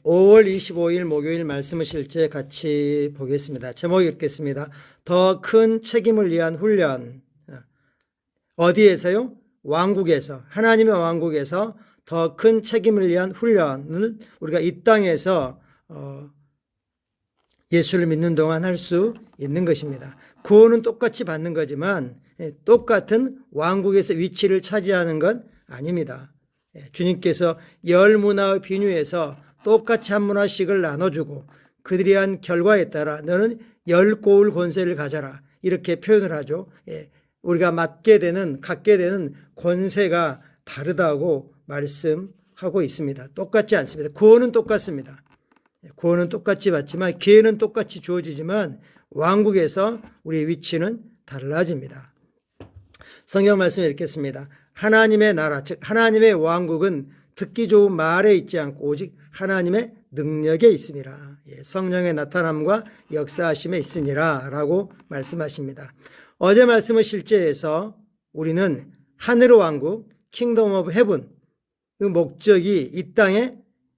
5월 25일 목요일 말씀을 실제 같이 보겠습니다. 제목 읽겠습니다. 더 큰 책임을 위한 훈련. 어디에서요? 왕국에서, 하나님의 왕국에서 더 큰 책임을 위한 훈련을 우리가 이 땅에서 예수를 믿는 동안 할 수 있는 것입니다. 구원은 똑같이 받는 거지만 똑같은 왕국에서 위치를 차지하는 건 아닙니다. 주님께서 열 문화의 비유에서 똑같이 한 문화씩을 나눠주고 그들이 한 결과에 따라 너는 열 고울 권세를 가져라 이렇게 표현을 하죠. 우리가 갖게 되는 권세가 다르다고 말씀하고 있습니다. 똑같지 않습니다. 구원은 똑같습니다. 구원은 똑같이 받지만 기회는 똑같이 주어지지만 왕국에서 우리의 위치는 달라집니다. 성경 말씀 읽겠습니다. 하나님의 나라, 즉 하나님의 왕국은 듣기 좋은 말에 있지 않고 오직 하나님의 능력에 있음이라. 성령의 나타남과 역사하심에 있으니라 라고 말씀하십니다. 어제 말씀을 실제해서 우리는 하늘의 왕국, 킹덤 오브 헤븐, 그 목적이 이 땅에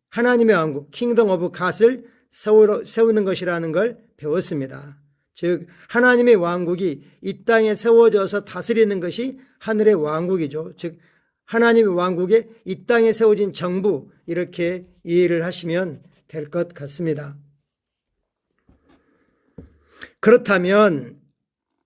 하나님의 왕국, 킹덤 오브 갓을 세우는 것이라는 걸 배웠습니다. 즉 하나님의 왕국이 이 땅에 세워져서 다스리는 것이 하늘의 왕국이죠. 즉 하나님의 왕국에 이 땅에 세워진 정부, 이렇게 이해를 하시면 될 것 같습니다. 그렇다면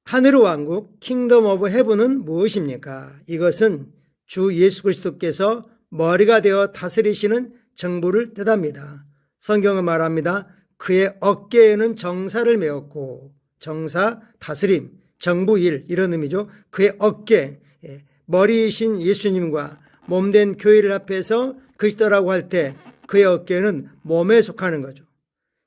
하늘의 왕국, 킹덤 오브 헤븐은 무엇입니까? 이것은 주 예수 그리스도께서 머리가 되어 다스리시는 정부를 뜻합니다. 성경은 말합니다. 그의 어깨에는 정사를 메었고, 정사, 다스림, 정부 일, 이런 의미죠. 그의 어깨, 머리이신 예수님과 몸된 교회를 합해서 그리스도라고 할 때 그의 어깨는 몸에 속하는 거죠.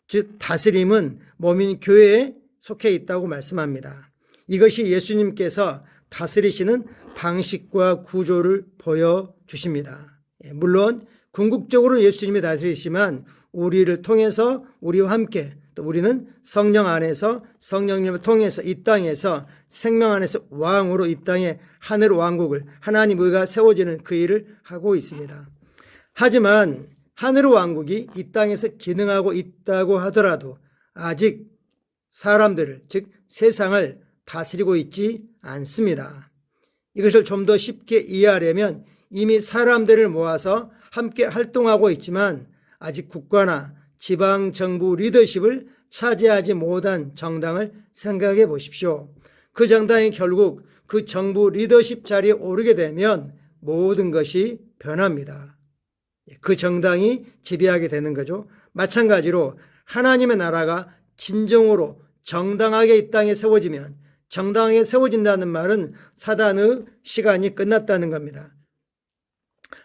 즉 다스림은 몸인 교회에 속해 있다고 말씀합니다. 이것이 예수님께서 다스리시는 방식과 구조를 보여주십니다. 물론 궁극적으로 예수님이 다스리시지만 우리를 통해서 우리와 함께 또 우리는 성령 안에서 성령님을 통해서 이 땅에서 생명 안에서 왕으로 이 땅에 하늘 왕국을 하나님 의가 세워지는 그 일을 하고 있습니다. 하지만 하늘의 왕국이 이 땅에서 기능하고 있다고 하더라도 아직 사람들을 즉 세상을 다스리고 있지 않습니다. 이것을 좀 더 쉽게 이해하려면 이미 사람들을 모아서 함께 활동하고 있지만 아직 국가나 지방 정부 리더십을 차지하지 못한 정당을 생각해 보십시오. 그 정당이 결국 그 정부 리더십 자리에 오르게 되면 모든 것이 변합니다. 그 정당이 지배하게 되는 거죠. 마찬가지로 하나님의 나라가 진정으로 정당하게 이 땅에 세워지면, 정당하게 세워진다는 말은 사단의 시간이 끝났다는 겁니다.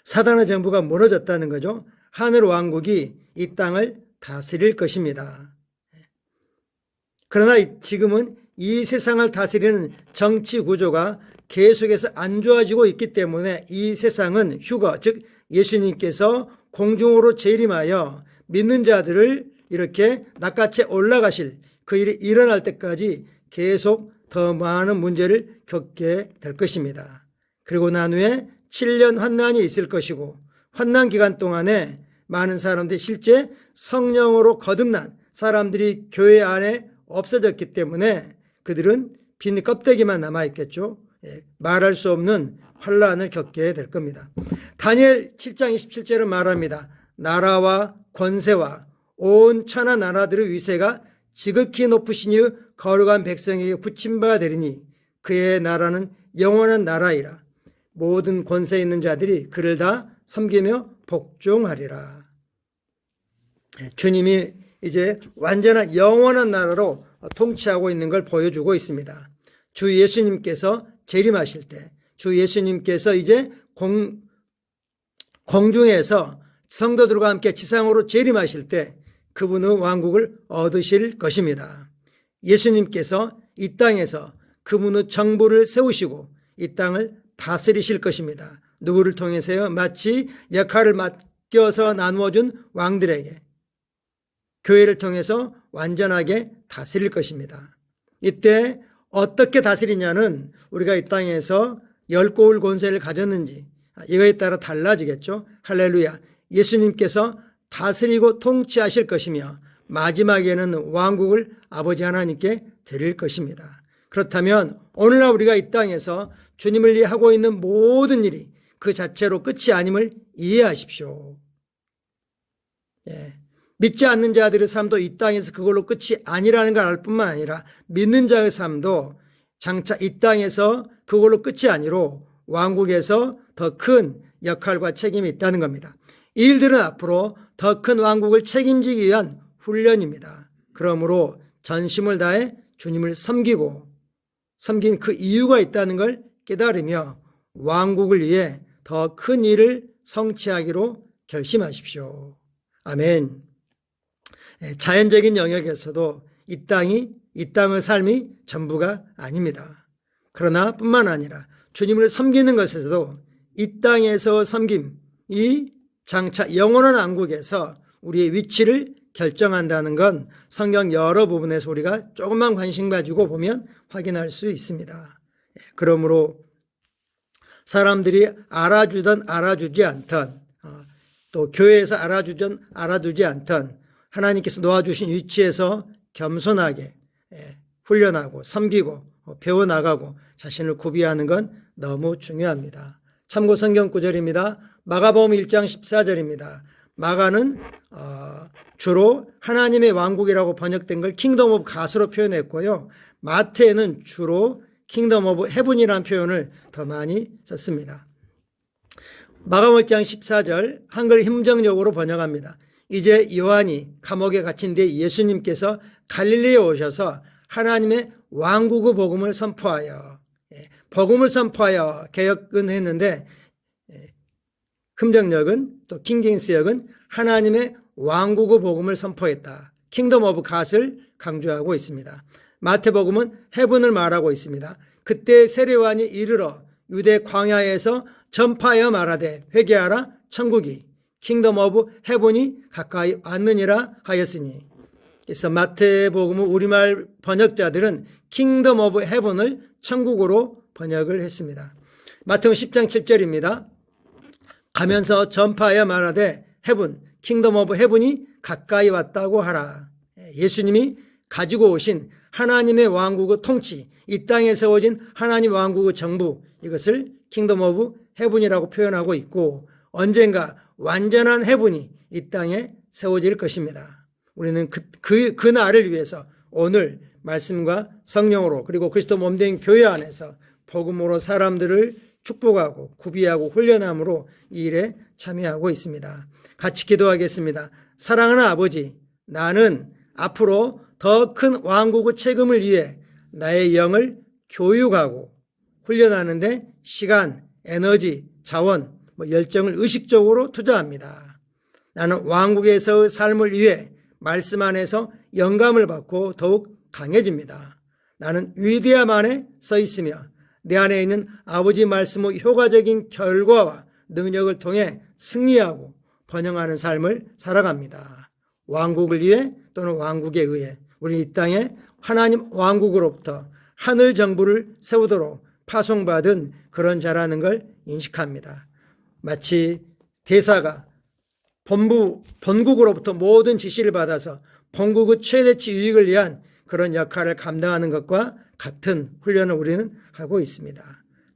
사단의 정부가 무너졌다는 거죠. 하늘 왕국이 이 땅을 다스릴 것입니다. 그러나 지금은 이 세상을 다스리는 정치 구조가 계속해서 안 좋아지고 있기 때문에 이 세상은 휴거, 즉 예수님께서 공중으로 재림하여 믿는 자들을 이렇게 낚아채 올라가실 그 일이 일어날 때까지 계속 더 많은 문제를 겪게 될 것입니다. 그리고 난 후에 7년 환난이 있을 것이고 환난 기간 동안에 많은 사람들이 실제 성령으로 거듭난 사람들이 교회 안에 없어졌기 때문에 그들은 빈 껍데기만 남아있겠죠. 말할 수 없는 환난을 겪게 될 겁니다. 다니엘 7장 27절은 말합니다. 나라와 권세와 온 천하 나라들의 위세가 지극히 높으신 이의 거룩한 백성에게 붙임바 되리니 그의 나라는 영원한 나라이라. 모든 권세 있는 자들이 그를 다 섬기며 복종하리라. 주님이 이제 완전한 영원한 나라로 통치하고 있는 걸 보여주고 있습니다. 주 예수님께서 재림하실 때, 주 예수님께서 이제 공중에서 성도들과 함께 지상으로 재림하실 때 그분의 왕국을 얻으실 것입니다. 예수님께서 이 땅에서 그분의 정부를 세우시고 이 땅을 다스리실 것입니다. 누구를 통해서요? 마치 역할을 맡겨서 나누어준 왕들에게 교회를 통해서 완전하게 다스릴 것입니다. 이때 어떻게 다스리냐는 우리가 이 땅에서 열 고울 권세를 가졌는지 이거에 따라 달라지겠죠. 할렐루야. 예수님께서 다스리고 통치하실 것이며 마지막에는 왕국을 아버지 하나님께 드릴 것입니다. 그렇다면 오늘날 우리가 이 땅에서 주님을 위해 하고 있는 모든 일이 그 자체로 끝이 아님을 이해하십시오. 믿지 않는 자들의 삶도 이 땅에서 그걸로 끝이 아니라는 걸 알 뿐만 아니라 믿는 자의 삶도 장차 이 땅에서 그걸로 끝이 아니로 왕국에서 더 큰 역할과 책임이 있다는 겁니다. 이 일들은 앞으로 더 큰 왕국을 책임지기 위한 훈련입니다. 그러므로 전심을 다해 주님을 섬긴 그 이유가 있다는 걸 깨달으며 왕국을 위해 더 큰 일을 성취하기로 결심하십시오. 아멘. 자연적인 영역에서도 이 땅의 삶이 전부가 아닙니다. 그러나 뿐만 아니라 주님을 섬기는 것에서도 이 땅에서 섬김이 장차 영원한 왕국에서 우리의 위치를 결정한다는 건 성경 여러 부분에서 우리가 조금만 관심 가지고 보면 확인할 수 있습니다. 그러므로 사람들이 알아주든 알아주지 않든 또 교회에서 알아주든 알아주지 않든 하나님께서 놓아주신 위치에서 겸손하게 훈련하고 섬기고 배워나가고 자신을 구비하는 건 너무 중요합니다. 참고 성경 구절입니다. 마가복음 1장 14절입니다. 마가는 주로 하나님의 왕국이라고 번역된 걸 킹덤 오브 갓으로 표현했고요. 마태는 주로 킹덤 오브 헤븐이라는 표현을 더 많이 썼습니다. 마가복음 1장 14절 한글 힘정역으로 번역합니다. 이제 요한이 감옥에 갇힌 뒤에 예수님께서 갈릴리에 오셔서 하나님의 왕국의 복음을 선포하여 개역은 했는데 흠정역은 또 킹제임스역은 하나님의 왕국의 복음을 선포했다. 킹덤 오브 갓을 강조하고 있습니다. 마태복음은 헤븐을 말하고 있습니다. 그때 세례요한이 이르러 유대 광야에서 전파하여 말하되 회개하라 천국이 킹덤 오브 헤븐이 가까이 왔느니라 하였으니. 그래서 마태복음은 우리말 번역자들은 킹덤 오브 헤븐을 천국으로 번역을 했습니다. 마태복음 10장 7절입니다. 가면서 전파하여 말하되 헤븐 킹덤 오브 헤븐이 가까이 왔다고 하라. 예수님이 가지고 오신 하나님의 왕국의 통치, 이 땅에 세워진 하나님 왕국의 정부, 이것을 킹덤 오브 헤븐이라고 표현하고 있고 언젠가 완전한 헤븐이 이 땅에 세워질 것입니다. 우리는 그 날을 위해서 오늘 말씀과 성령으로 그리고 그리스도 몸된 교회 안에서 복음으로 사람들을 축복하고 구비하고 훈련함으로 이 일에 참여하고 있습니다. 같이 기도하겠습니다. 사랑하는 아버지, 나는 앞으로 더 큰 왕국의 책임을 위해 나의 영을 교육하고 훈련하는데 시간, 에너지, 자원, 열정을 의식적으로 투자합니다. 나는 왕국에서의 삶을 위해 말씀 안에서 영감을 받고 더욱 강해집니다. 나는 위대함 안에 서 있으며 내 안에 있는 아버지 말씀의 효과적인 결과와 능력을 통해 승리하고 번영하는 삶을 살아갑니다. 왕국을 위해 또는 왕국에 의해 우리 이 땅에 하나님 왕국으로부터 하늘 정부를 세우도록 파송받은 그런 자라는 걸 인식합니다. 마치 대사가 본국으로부터 모든 지시를 받아서 본국의 최대치 유익을 위한 그런 역할을 감당하는 것과 같은 훈련을 우리는 하고 있습니다.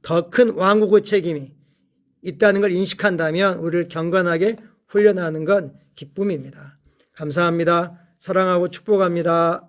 더 큰 왕국의 책임이 있다는 걸 인식한다면 우리를 경건하게 훈련하는 건 기쁨입니다. 감사합니다. 사랑하고 축복합니다.